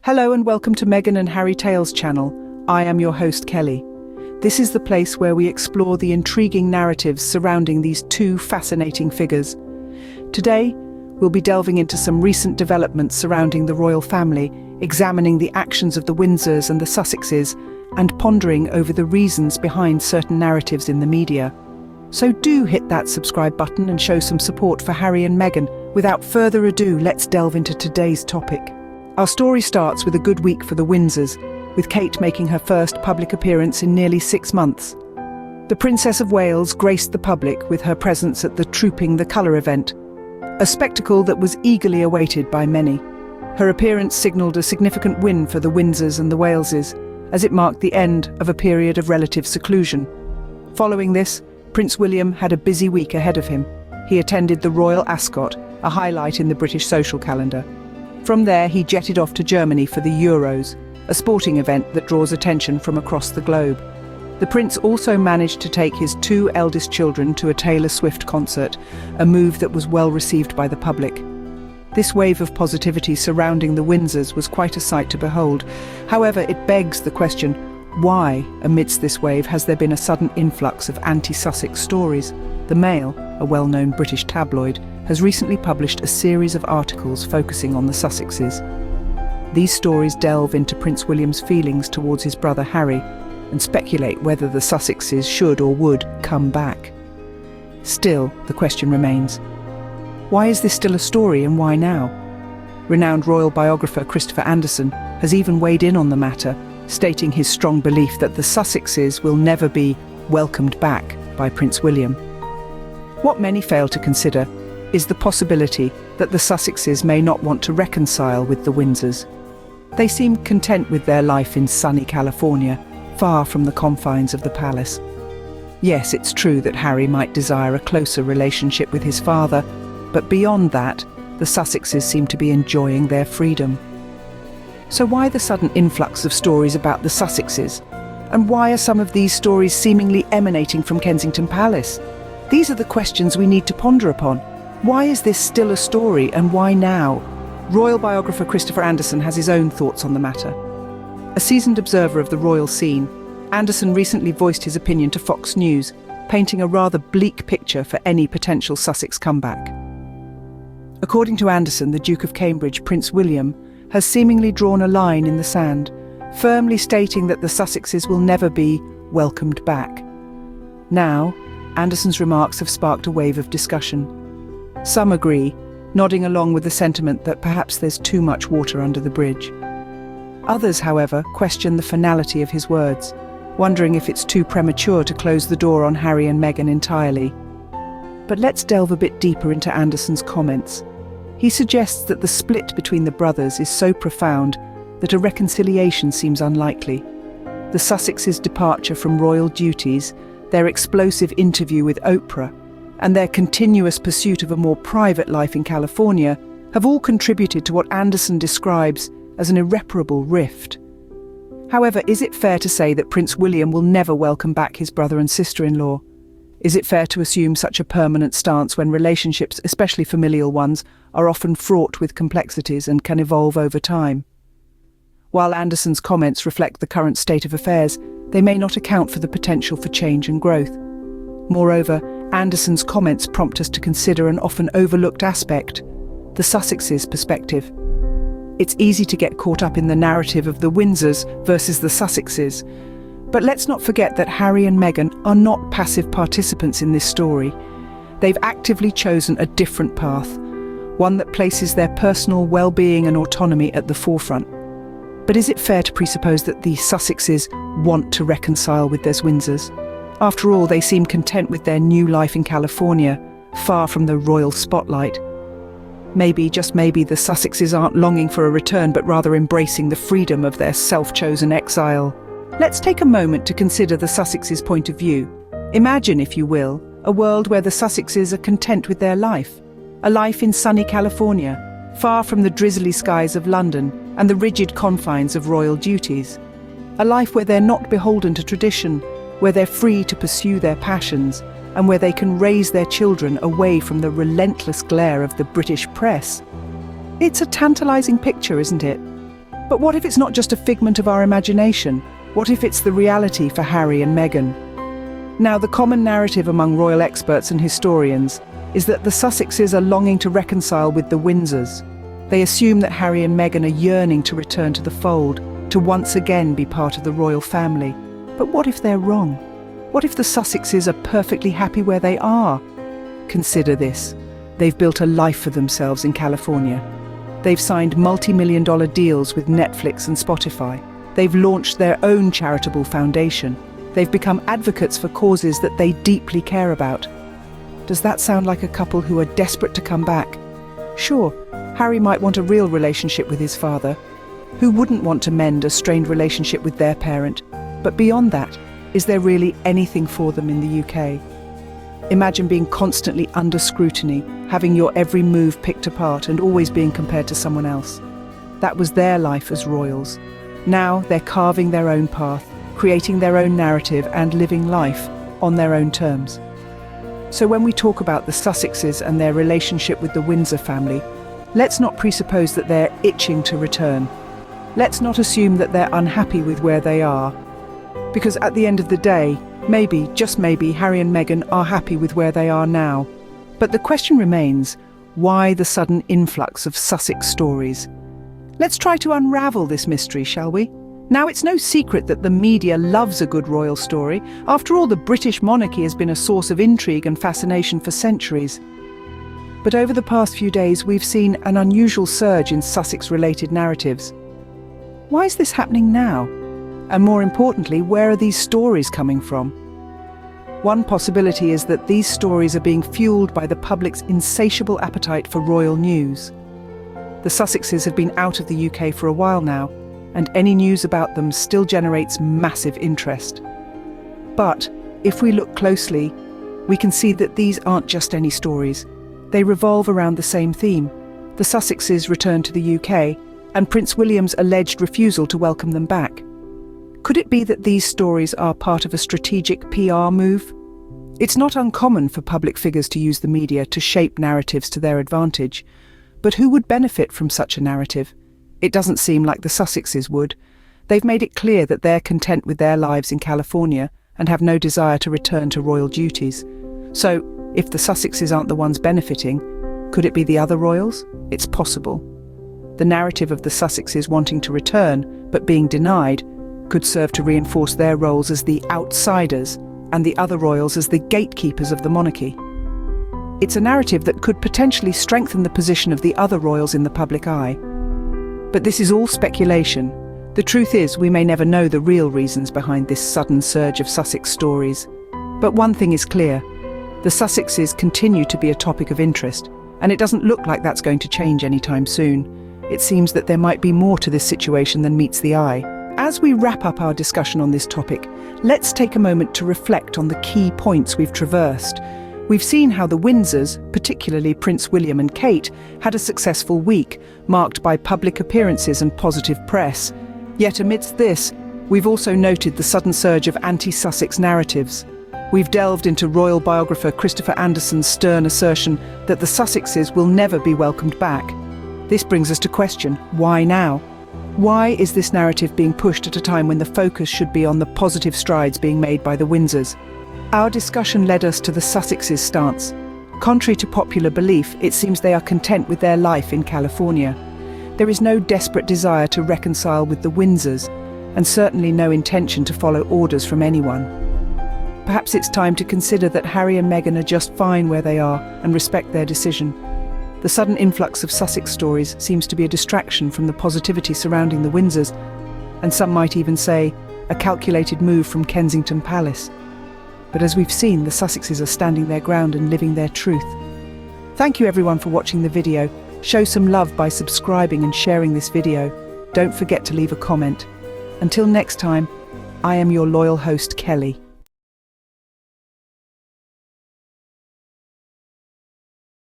Hello and welcome to Meghan and Harry Tales channel. I am your host Kelly. This is the place where we explore the intriguing narratives surrounding these two fascinating figures. Today, we'll be delving into some recent developments surrounding the royal family, examining the actions of the Windsors and the Sussexes, and pondering over the reasons behind certain narratives in the media. So do hit that subscribe button and show some support for Harry and Meghan. Without further ado, let's delve into today's topic. Our story starts with a good week for the Windsors, with Kate making her first public appearance in nearly 6 months. The Princess of Wales graced the public with her presence at the Trooping the Colour event, a spectacle that was eagerly awaited by many. Her appearance signalled a significant win for the Windsors and the Waleses, as it marked the end of a period of relative seclusion. Following this, Prince William had a busy week ahead of him. He attended the Royal Ascot, a highlight in the British social calendar. From there, he jetted off to Germany for the Euros, a sporting event that draws attention from across the globe. The Prince also managed to take his 2 eldest children to a Taylor Swift concert, a move that was well received by the public. This wave of positivity surrounding the Windsors was quite a sight to behold. However, it begs the question, why, amidst this wave, has there been a sudden influx of anti-Sussex stories? The Mail, a well-known British tabloid, has recently published a series of articles focusing on the Sussexes. These stories delve into Prince William's feelings towards his brother Harry and speculate whether the Sussexes should or would come back. Still, the question remains, why is this still a story and why now? Renowned royal biographer Christopher Andersen has even weighed in on the matter, stating his strong belief that the Sussexes will never be welcomed back by Prince William. What many fail to consider is the possibility that the Sussexes may not want to reconcile with the Windsors. They seem content with their life in sunny California, far from the confines of the palace. Yes, it's true that Harry might desire a closer relationship with his father, but beyond that, the Sussexes seem to be enjoying their freedom. So why the sudden influx of stories about the Sussexes? And why are some of these stories seemingly emanating from Kensington Palace? These are the questions we need to ponder upon. Why is this still a story and why now? Royal biographer Christopher Andersen has his own thoughts on the matter. A seasoned observer of the royal scene, Andersen recently voiced his opinion to Fox News, painting a rather bleak picture for any potential Sussex comeback. According to Andersen, the Duke of Cambridge, Prince William, has seemingly drawn a line in the sand, firmly stating that the Sussexes will never be welcomed back. Now, Andersen's remarks have sparked a wave of discussion. Some agree, nodding along with the sentiment that perhaps there's too much water under the bridge. Others, however, question the finality of his words, wondering if it's too premature to close the door on Harry and Meghan entirely. But let's delve a bit deeper into Andersen's comments. He suggests that the split between the brothers is so profound that a reconciliation seems unlikely. The Sussexes' departure from royal duties, their explosive interview with Oprah, and their continuous pursuit of a more private life in California have all contributed to what Andersen describes as an irreparable rift. However, is it fair to say that Prince William will never welcome back his brother and sister-in-law? Is it fair to assume such a permanent stance when relationships, especially familial ones, are often fraught with complexities and can evolve over time? While Andersen's comments reflect the current state of affairs, they may not account for the potential for change and growth. Moreover, Andersen's comments prompt us to consider an often overlooked aspect, the Sussexes' perspective. It's easy to get caught up in the narrative of the Windsors versus the Sussexes, but let's not forget that Harry and Meghan are not passive participants in this story. They've actively chosen a different path, one that places their personal well-being and autonomy at the forefront. But is it fair to presuppose that the Sussexes want to reconcile with their Windsors? After all, they seem content with their new life in California, far from the royal spotlight. Maybe, just maybe, the Sussexes aren't longing for a return, but rather embracing the freedom of their self-chosen exile. Let's take a moment to consider the Sussexes' point of view. Imagine, if you will, a world where the Sussexes are content with their life. A life in sunny California, far from the drizzly skies of London and the rigid confines of royal duties. A life where they're not beholden to tradition, where they're free to pursue their passions, and where they can raise their children away from the relentless glare of the British press. It's a tantalizing picture, isn't it? But what if it's not just a figment of our imagination? What if it's the reality for Harry and Meghan? Now, the common narrative among royal experts and historians is that the Sussexes are longing to reconcile with the Windsors. They assume that Harry and Meghan are yearning to return to the fold, to once again be part of the royal family. But what if they're wrong? What if the Sussexes are perfectly happy where they are? Consider this. They've built a life for themselves in California. They've signed multi-million-dollar deals with Netflix and Spotify. They've launched their own charitable foundation. They've become advocates for causes that they deeply care about. Does that sound like a couple who are desperate to come back? Sure, Harry might want a real relationship with his father. Who wouldn't want to mend a strained relationship with their parent? But beyond that, is there really anything for them in the UK? Imagine being constantly under scrutiny, having your every move picked apart and always being compared to someone else. That was their life as royals. Now they're carving their own path, creating their own narrative and living life on their own terms. So when we talk about the Sussexes and their relationship with the Windsor family, let's not presuppose that they're itching to return. Let's not assume that they're unhappy with where they are. Because at the end of the day, maybe, just maybe, Harry and Meghan are happy with where they are now. But the question remains, why the sudden influx of Sussex stories? Let's try to unravel this mystery, shall we? Now, it's no secret that the media loves a good royal story. After all, the British monarchy has been a source of intrigue and fascination for centuries. But over the past few days, we've seen an unusual surge in Sussex-related narratives. Why is this happening now? And more importantly, where are these stories coming from? One possibility is that these stories are being fueled by the public's insatiable appetite for royal news. The Sussexes have been out of the UK for a while now, and any news about them still generates massive interest. But if we look closely, we can see that these aren't just any stories. They revolve around the same theme: the Sussexes' return to the UK and Prince William's alleged refusal to welcome them back. Could it be that these stories are part of a strategic PR move? It's not uncommon for public figures to use the media to shape narratives to their advantage. But who would benefit from such a narrative? It doesn't seem like the Sussexes would. They've made it clear that they're content with their lives in California and have no desire to return to royal duties. So, if the Sussexes aren't the ones benefiting, could it be the other royals? It's possible. The narrative of the Sussexes wanting to return, but being denied, could serve to reinforce their roles as the outsiders and the other royals as the gatekeepers of the monarchy. It's a narrative that could potentially strengthen the position of the other royals in the public eye. But this is all speculation. The truth is, we may never know the real reasons behind this sudden surge of Sussex stories. But one thing is clear: the Sussexes continue to be a topic of interest, and it doesn't look like that's going to change anytime soon. It seems that there might be more to this situation than meets the eye. As we wrap up our discussion on this topic, let's take a moment to reflect on the key points we've traversed. We've seen how the Windsors, particularly Prince William and Kate, had a successful week, marked by public appearances and positive press. Yet amidst this, we've also noted the sudden surge of anti-Sussex narratives. We've delved into royal biographer Christopher Andersen's stern assertion that the Sussexes will never be welcomed back. This brings us to question, why now? Why is this narrative being pushed at a time when the focus should be on the positive strides being made by the Windsors? Our discussion led us to the Sussexes' stance. Contrary to popular belief, it seems they are content with their life in California. There is no desperate desire to reconcile with the Windsors, and certainly no intention to follow orders from anyone. Perhaps it's time to consider that Harry and Meghan are just fine where they are and respect their decision. The sudden influx of Sussex stories seems to be a distraction from the positivity surrounding the Windsors, and some might even say a calculated move from Kensington Palace. But as we've seen, the Sussexes are standing their ground and living their truth. Thank you everyone for watching the video. Show some love by subscribing and sharing this video. Don't forget to leave a comment. Until next time, I am your loyal host, Kelly.